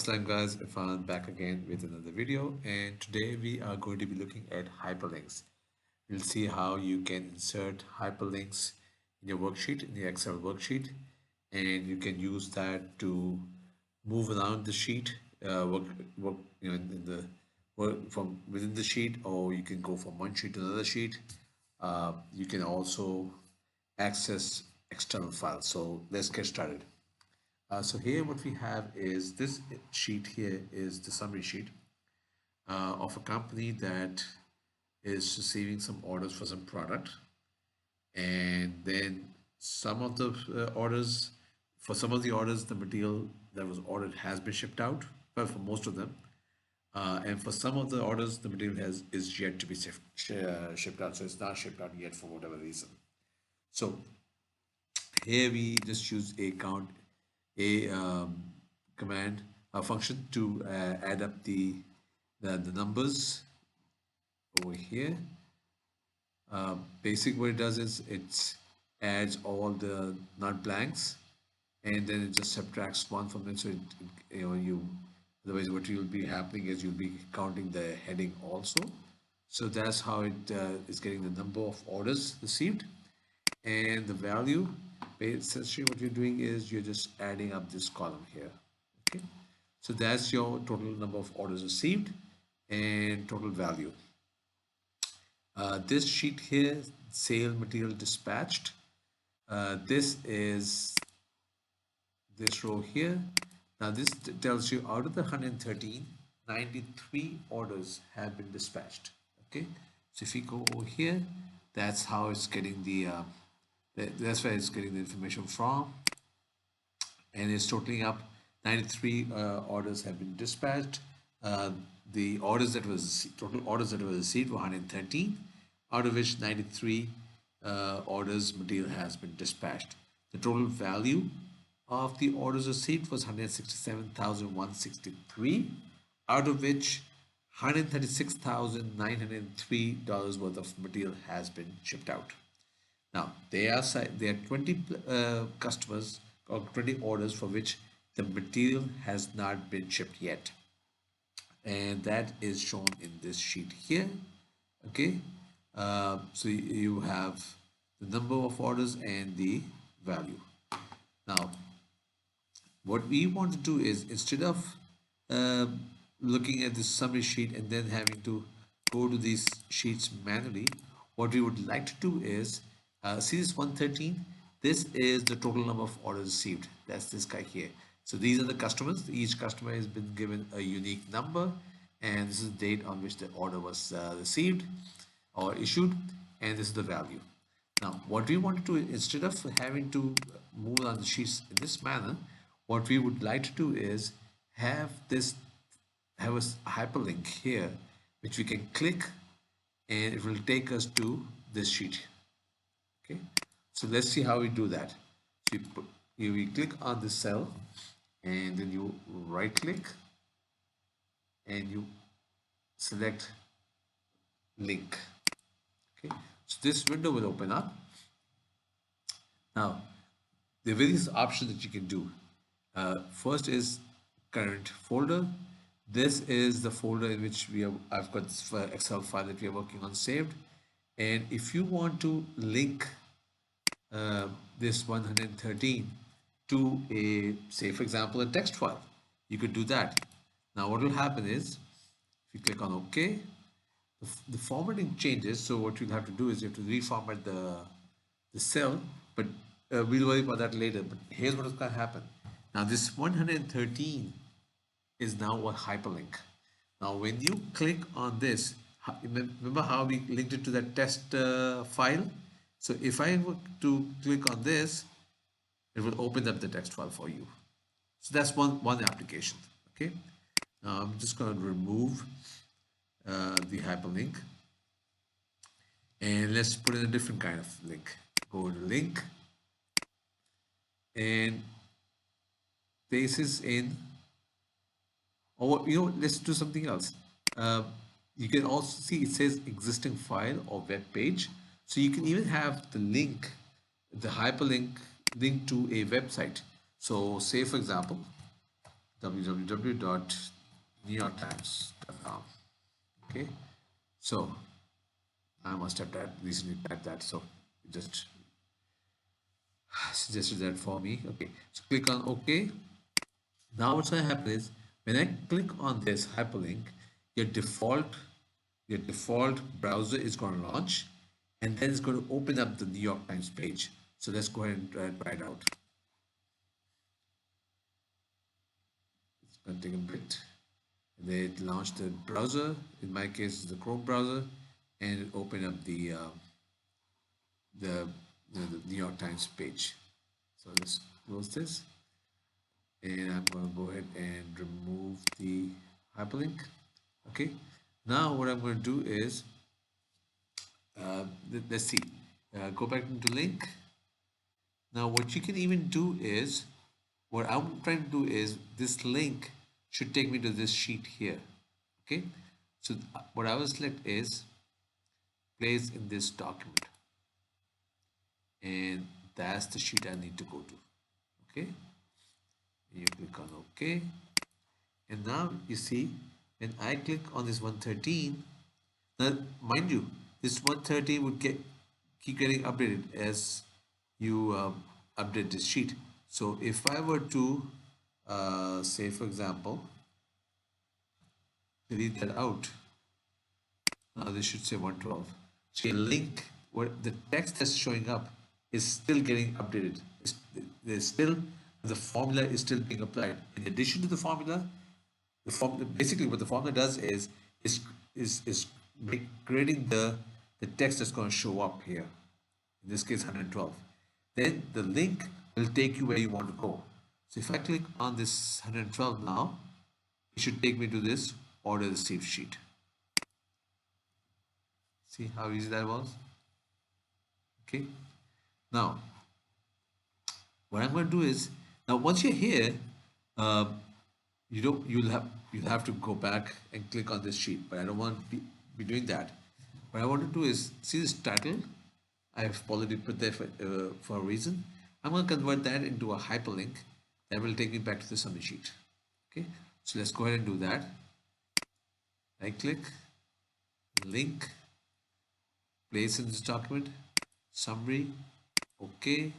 time guys, Irfan back again with another video, and today we are going to be looking at hyperlinks. We'll see how you can insert hyperlinks in your worksheet, in your Excel worksheet, and you can use that to move around the sheet, work in the work from within the sheet, or you can go from one sheet to another sheet. You can also access external files. So let's get started. So here what we have is this sheet here is the summary sheet of a company that is receiving some orders for some product, and then some of the orders, for some of the orders the material that was ordered has been shipped out, well, for most of them, and for some of the orders the material has is yet to be shipped out, so it's not shipped out yet for whatever reason. So here we just use a count a command a function to add up the numbers over here. Basic what it does is it adds all the not blanks, and then it just subtracts one from it. So you otherwise what will be happening is you'll be counting the heading also. So that's how it is getting the number of orders received and the value. Essentially what you're doing is you're just adding up this column here. Okay, so that's your total number of orders received and total value. This sheet here, sale material dispatched, this is this row here. Now this tells you out of the 113, 93 orders have been dispatched. Okay, so if you go over here, that's how it's getting that's where it's getting the information from, and it's totaling up 93 orders have been dispatched. The orders that was total orders that were received were 113, out of which 93 orders material has been dispatched. The total value of the orders received was $167,163, out of which $136,903 worth of material has been shipped out. Now there are 20 customers or 20 orders for which the material has not been shipped yet, and that is shown in this sheet here. Okay, so you have the number of orders and the value. Now what we want to do is, instead of looking at this summary sheet and then having to go to these sheets manually, what we would like to do is see this 113. This is the total number of orders received. That's this guy here. So these are the customers. Each customer has been given a unique number, and this is the date on which the order was received or issued, and this is the value. Now what we want to do, instead of having to move on the sheets in this manner, what we would like to do is have a hyperlink here which we can click, and it will take us to this sheet. Okay, so let's see how we do that. So you click on the cell, and then you right click and you select link. Okay, so this window will open up. Now there are various options that you can do. First is current folder. This is the folder in which I've got this Excel file that we are working on saved, and if you want to link this 113 to a, say for example, a text file, you could do that. Now what will happen is, if you click on OK, the formatting changes. So what you'll have to do is you have to reformat the cell, but we'll worry about that later. But here's what is going to happen. Now this 113 is now a hyperlink. Now when you click on this, remember how we linked it to that test file? So if I were to click on this, it will open up the text file for you. So that's one application. Okay, now I'm just going to remove the hyperlink, and let's put in a different kind of link. Go to link and paste this in, or let's do something else. You can also see it says existing file or web page, so you can even have the link, the hyperlink, link to a website. So say for example, www.newyorktimes.com. Okay, so I must have recently typed that, so it just suggested that for me. Okay, so click on OK. Now what's going to happen is when I click on this hyperlink, your default your default browser is going to launch, and then it's going to open up the New York Times page. So let's go ahead and try it out. It's going to take a bit. And then it launched the browser. In my case, it's the Chrome browser, and it opened up the, the New York Times page. So let's close this, and I'm going to go ahead and remove the hyperlink. Okay, now what I'm going to do is let's see, go back into link. Now what you can even do is, what I'm trying to do is, this link should take me to this sheet here. Okay, so what I will select is place in this document, and that's the sheet I need to go to. Okay, you click on OK, and now you see when I click on this 113, now mind you, this 113 would keep getting updated as you update this sheet. So if I were to say, for example, delete that out, now this should say 112. So your link, what the text that's showing up is still getting updated. There's still, the formula is still being applied. In addition to the formula, basically what the formula does is creating the text that's going to show up here. In this case, 112. Then the link will take you where you want to go. So if I click on this 112 now, it should take me to this order received sheet. See how easy that was? Okay. Now, what I'm going to do is, now once you're here, you'll have to go back and click on this sheet, but I don't want to be doing that. What I want to do is, see this title I've already put there for a reason. I'm going to convert that into a hyperlink that will take me back to the summary sheet. Okay, so let's go ahead and do that. Right click, link, place in this document, summary. Okay,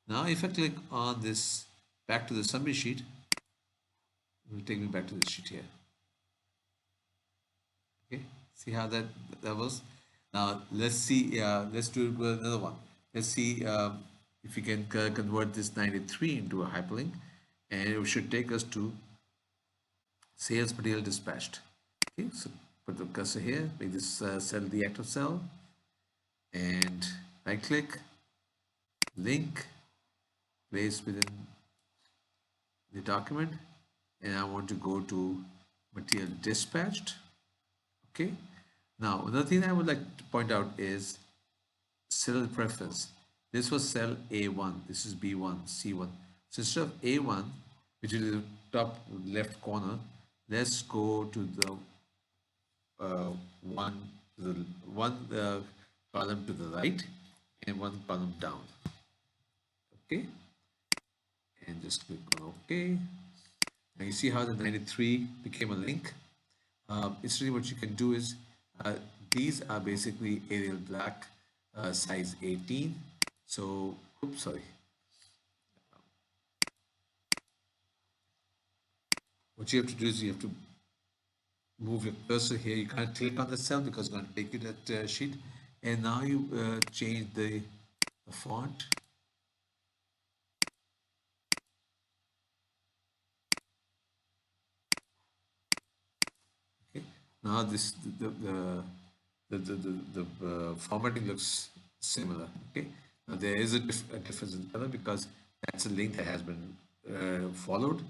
now if I click on this back to the summary sheet, it will take me back to the sheet here. Okay, see how that was. Now let's see, let's do another one. Let's see if we can convert this 93 into a hyperlink, and it should take us to sales material dispatched. Okay, so put the cursor here, make this cell the active cell, and right click, link, place within the document, and I want to go to material dispatched. Okay, now another thing I would like to point out is cell preference. This was cell A1, this is B1, C1. So instead of A1, which is the top left corner, let's go to the one column to the right and one column down. Okay, and just click on OK. Now you see how the 93 became a link. Instantly what you can do is, these are basically Arial black, size 18. So, oops, sorry. What you have to do is you have to move your cursor here. You can't click on the cell because it's going to take you to that sheet. And now you change the font. Okay. Now this the formatting looks similar. Okay. Now there is a difference in color because that's a link that has been followed.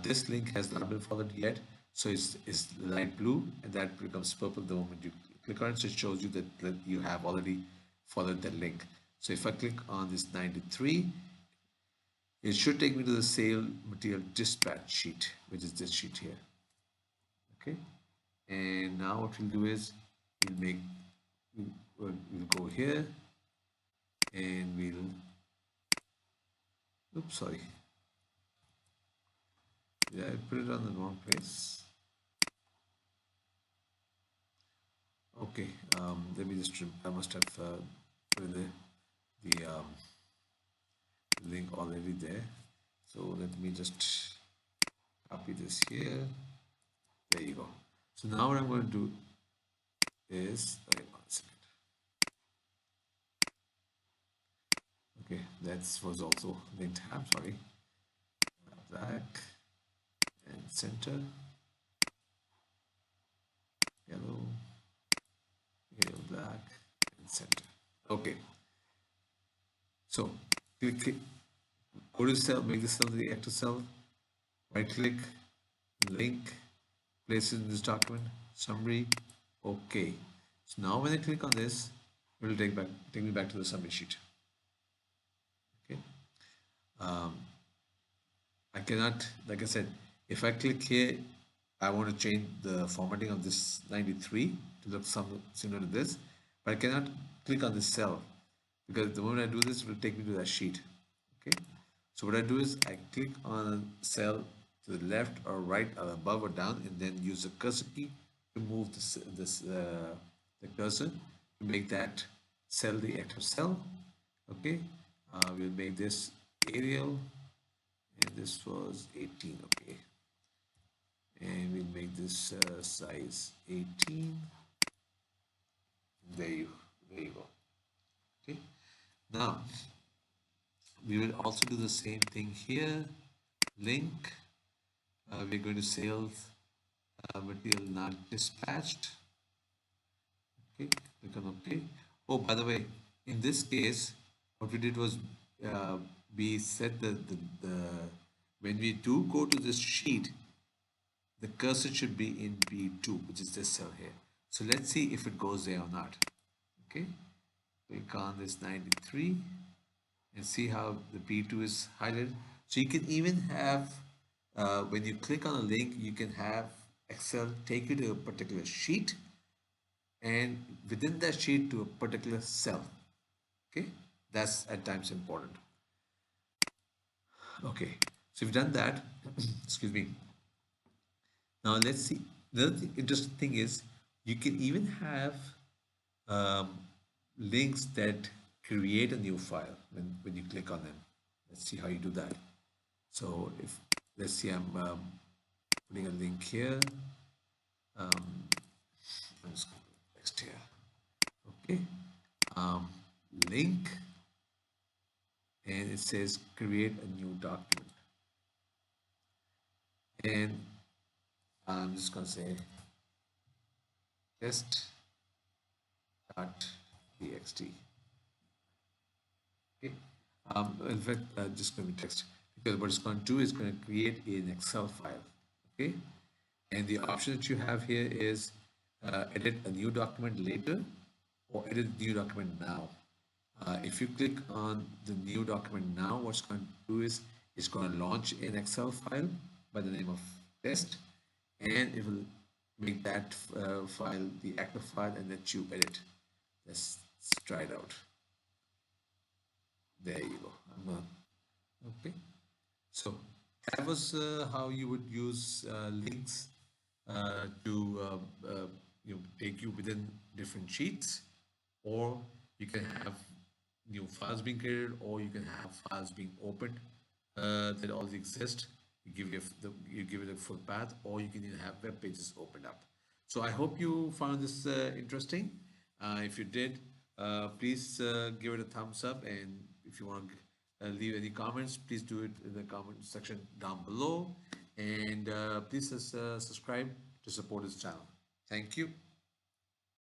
This link has not been followed yet, so it's light blue, and that becomes purple the moment you click on it. So it shows you that you have already followed that link. So if I click on this 93, it should take me to the sale material dispatch sheet, which is this sheet here. Okay, and now what we'll do is we'll go here and oops, sorry. Did I put it on the wrong place? Okay, let me just I must have put in the link already there. So let me just copy this here. There you go. So now what I'm going to do is, wait 1 second. Okay, that was also linked tab, sorry. Black and center, yellow, yellow, black, and center. Okay, so click, go to cell, make the cell the active cell, right click, link, place it in this document, summary, okay. So now when I click on this, it will take me back to the summary sheet. Okay. I cannot, like I said, if I click here, I want to change the formatting of this 93 to look similar to this, but I cannot click on this cell because the moment I do this, it will take me to that sheet. Okay, so what I do is I click on a cell to the left or right or above or down, and then use the cursor key to move the cursor to make that cell the active cell. Okay, we'll make this Arial, and this was 18. Okay, and we'll make this size 18. There you go. Okay, now we will also do the same thing here. Link, we're going to sales material not dispatched. Okay, click on OK. Oh, by the way, in this case, what we did was we set the when we do go to this sheet, the cursor should be in B2, which is this cell here. So let's see if it goes there or not. Okay, click on this 93 and see how the B2 is highlighted. So you can even have, when you click on a link, you can have Excel take you to a particular sheet and within that sheet to a particular cell. Okay, that's at times important. Okay, so we've done that. Excuse me. Now let's see. The other interesting thing is you can even have um, links that create a new file when you click on them. Let's see how you do that. So if let's see, I'm putting a link here. I'm just going to text here. Okay. Um, link, and it says create a new document. And I'm just going to say test.txt. Okay. In fact, just going to be text because what it's going to do is going to create an Excel file. Okay. And the option that you have here is edit a new document later or edit the new document now. If you click on the new document now, what's going to do is it's going to launch an Excel file by the name of test, and it will make that file the active file and let you edit. Let's try it out. There you go. Okay. So that was how you would use links to take you within different sheets, or you can have new files being created, or you can have files being opened that already exist. You give it a full path, or you can even have web pages opened up. So I hope you found this interesting. If you did, please give it a thumbs up, and if you want to leave any comments, please do it in the comment section down below, and please subscribe to support this channel. Thank you.